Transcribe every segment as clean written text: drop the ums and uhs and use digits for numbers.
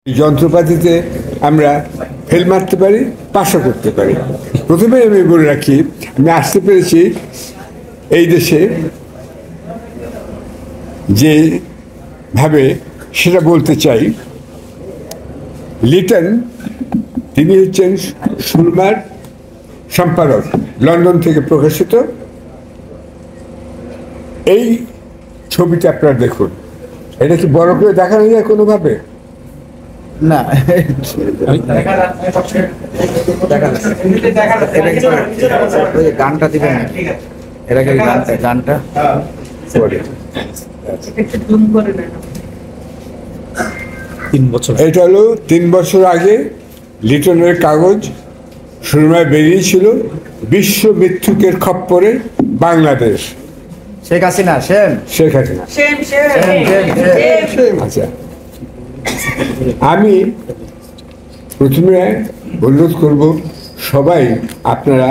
যন্ত্রপাতিতে আমরা ফেল মারতে পারি, পাশও করতে পারি। প্রথমে আমি বলে রাখি, আমি আসতে পেরেছি এই দেশে যেভাবে সেটা বলতে চাই। লিটন তিনি হচ্ছেন সুরমার সম্পাদক, লন্ডন থেকে প্রকাশিত। এই ছবিটা আপনারা দেখুন, এটা কি বড় করে দেখানো যায় কোনোভাবে? না, গানটা দিবেন, এটাকে গানটা এটা হলো 3 বছর আগে লিটনের কাগজ সুরমায় বেরিয়েছিল, বিশ্ব মৃত্যুকের খপ্পরে বাংলাদেশ। শেখ হাসিনা শেখ হাসিনা। আচ্ছা, আমি প্রথমে অনুরোধ করব সবাই আপনারা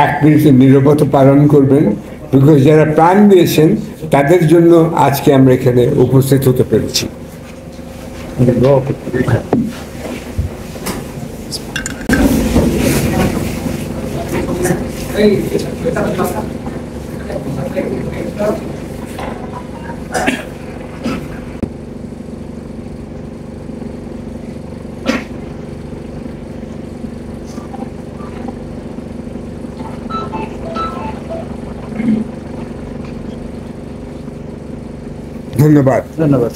1 মিনিটের নীরবতা পালন করবেন, বিকজ যারা প্রাণ দিয়েছেন তাদের জন্য আজকে আমরা এখানে উপস্থিত হতে পেরেছি। ধন্যবাদ। ধন্যবাদ।